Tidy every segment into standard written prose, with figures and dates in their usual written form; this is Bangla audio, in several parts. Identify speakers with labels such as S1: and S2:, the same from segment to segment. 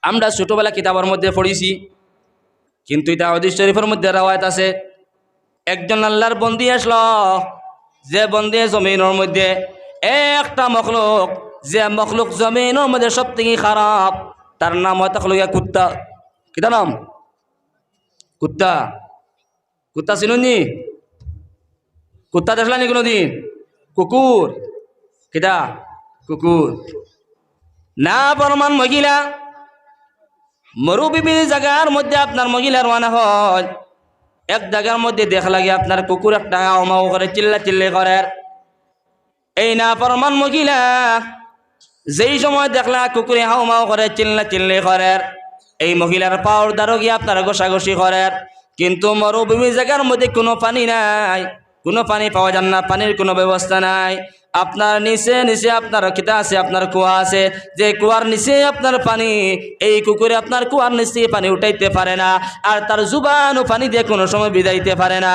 S1: আমরা ছোটবেলা কিতাবের মধ্যে পড়েছি, কিন্তু এটা হাদিস শরীফের মধ্যে রাওয়ায়াত আছে। একজন আল্লাহর বন্দী আসলো, যে বন্দী জমিনের মধ্যে একটা মখলুক, যে মখলুক জমিনের মধ্যে সব থেকে খারাপ, তার নাম হয় তখন কুত্তা। কিতা নাম? কুত্তা। কুত্তা চিনুনি? কুত্তা দেখলানি কোনোদিন? কুকুর। কিতা? কুকুর। না ফরমান মহিলা, মরুভূমি জায়গার মধ্যে আপনার মহিলা রওনা হয়, এক জায়গার মধ্যে দেখা লাগে আপনার কুকুর একটা হাওমাও করে, চিল্লা চিল্লি করে। এই না ফরমান মহিলা যেই সময় দেখলা কুকুরে হাওমাও করে, চিল্লা চিল্লি করে, এই মহিলার পাওয়ার দ্বারা গিয়ে আপনার ঘষাঘষি করে। কিন্তু মরুভূমি জায়গার মধ্যে কোনো পানি নাই, কোনো পানি পাওয়া যান না, পানির কোনো ব্যবস্থা নাই। আপনার নিচে নিচে আপনার খিতা আছে, আপনার কুয়া আছে, যে কুয়ার নিচে আপনার পানি, এই কুকুরে আপনার কুয়ার নিচে পানি উঠাইতে পারে না, আর তার জুবানও পানি দিয়ে কোনো সময় বিদাইতে পারে না।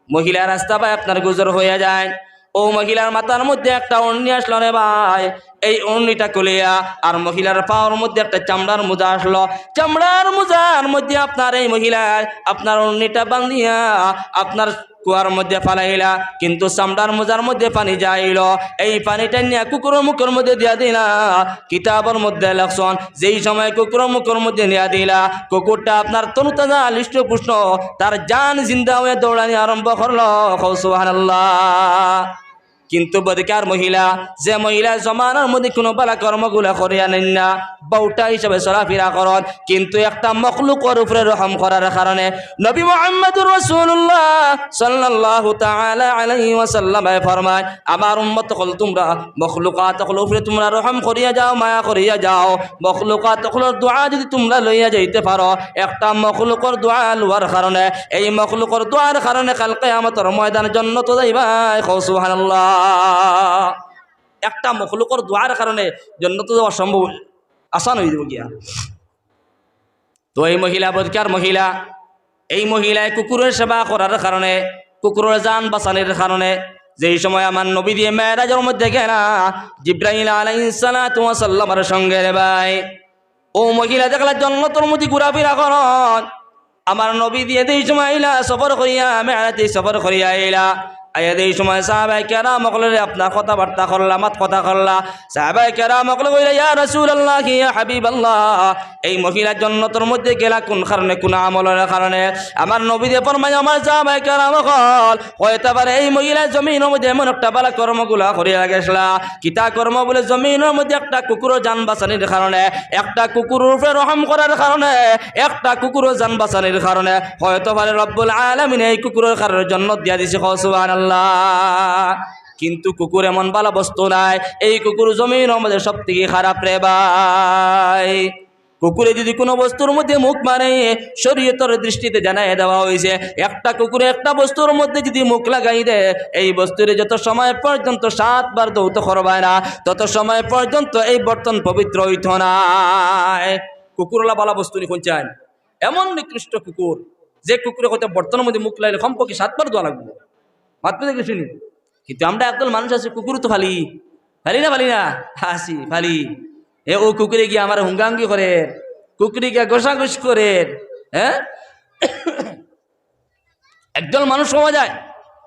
S1: মহিলা রাস্তা পায় আপনার গুজর হয়ে যায়। ও মহিলার মাথার মধ্যে একটা ওড়নি আসলো রে ভাই, এই ওড়নিটা খুলিয়া আর মহিলার পাওয়ার মধ্যে একটা চামড়ার মোজা আসলো, চামড়ার মোজার মধ্যে আপনার এই মহিলায় আপনার ওড়নিটা বান্ধিয়া আপনার কুয়ার মধ্যে ফালাইলা, কিন্তু চামড়ার মোজার মধ্যে পানি যাইল, এই পানিটা নিয়ে কুকুরের মুখের মধ্যে দিয়া দিলা। কিতাবের মধ্যে লেখছেন যেই সময় কুকুরের মুখের মধ্যে নিয়ে দিলা, কুকুরটা আপনার তনুতাজা লিষ্ট পুষ্ট, তার জান জিন্দা হয়ে দৌড়ানি আরম্ভ করলো। সুবহানাল্লাহ। কিন্তু বদকার মহিলা, যে মহিলা জমানার মধ্যে কোনো বালা কর্মগুলা করিয়া নেন না, বউটা হিসাবে চলাফেরা করন, কিন্তু একটা মখলুকের উপরে রহম করার কারণে নবী মুহাম্মদুর রাসূলুল্লাহ সাল্লাল্লাহু তাআলা আলাইহি ওয়াসাল্লাম ফরমায়, আমার উম্মত হল তোমরা মখলুকাত হল উপরে তোমরা রহম করিয়া যাও, মায়া করিয়া যাও। মখলুকাত হলের দোয়া যদি তোমরা লইয়া যাইতে পারো, একটা মখলুকের দোয়া লওয়ার কারণে, এই মখলুকের দোয়ার কারণে কাল কিয়ামতের ময়দানে জান্নাতে যাইবা। সুবহানাল্লাহ। একটা মখলুকের দোয়ার কারণে জান্নাতে যাওয়া সম্ভব, আসান হয়ে যাবে গিয়া। তো এই মহিলা বদকার মহিলা, এই মহিলায় কুকুরের সেবা করার কারণে, কুকুরের জান বাঁচানোর কারণে, যেই সময় আমার নবী দিয়ে মেরাজের মধ্যে গেলা জিব্রাইল আলাইহিস সালাতু ওয়াস সালামের সঙ্গে রে ভাই, ও মহিলা দেখলা জান্নাতের মধ্যে ঘোরাফেরা করন, আমার নবী দিয়ে এই সময় আইলা সফর করিয়া, মেরাজে সফর করিয়া আইলা। আয়াত এই সময় সাহাবায়ে কেরাম সকলে আপনার কথাবার্তা করলা, মাত কথা করলা। সাহাবায়ে কেরাম সকলে কইলা, ইয়া রাসূলুল্লাহ, ইয়া হাবিবাল্লাহ, এই মহিলার জান্নাতের মধ্যে গেলা কোন কারণে, কোন আমলের কারণে? আমার নবী দিয়ে ফরমায়, আমার সাহাবায়ে কেরাম সকল হইতে পারে এই মহিলা জমিনের মধ্যে এমন একটা বালা কর্মগুলা করিয়া গেছলা। কিতা কর্ম বলে? জমিনের মধ্যে একটা কুকুরও জান বাঁচানির কারণে, একটা কুকুরের উপরে রহম করার কারণে, একটা কুকুরও জান বাঁচানির কারণে হয়তো পারে রব্বুল আলামিন এই কুকুরের কারণে জান্নাত দিয়া দিছে। সুবহানাল্লাহ। কিন্তু কুকুর এমন ভালো বস্তু নাই, এই কুকুর জমিনের মধ্যে সব থেকে খারাপ রে ভাই। কুকুরে যদি কোনো বস্তুর মধ্যে মুখ মারে, শরীয়তের দৃষ্টিতে জানাই দেওয়া হয়েছে, একটা কুকুরে একটা বস্তুর মধ্যে যদি মুখ লাগাই দেয়, এই বস্তুরে যত সময় পর্যন্ত 7 বার দৌত করবায় না, তত সময় পর্যন্ত এই বর্তন পবিত্র হইত না। কুকুরলা বালা বস্তু নিখন চান, এমন নিকৃষ্ট কুকুর, যে কুকুরে হয়তো বর্তনের মধ্যে মুখ লাগলে কমপক্ষে 7 বার দোয়া লাগবে, মাত্র দেখে শুনি। কিন্তু আমরা একদল মানুষ আছে, কুকুর তো ফালি না হাসি ফালি, ও কুকুরে গিয়ে আমার হুঙ্গাঙ্গি করে, কুকুরে গিয়ে গোসাঘুষ করে। হ্যাঁ, একদল মানুষ পাওয়া যায়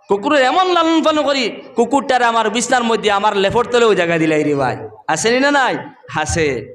S1: কুকুরের এমন লালন পালন করি, কুকুরটারে আমার বিছনার মধ্যে আমার লেফট তলেও জায়গা দিলাই রে ভাই, আসেনি না? নাই, হাসে।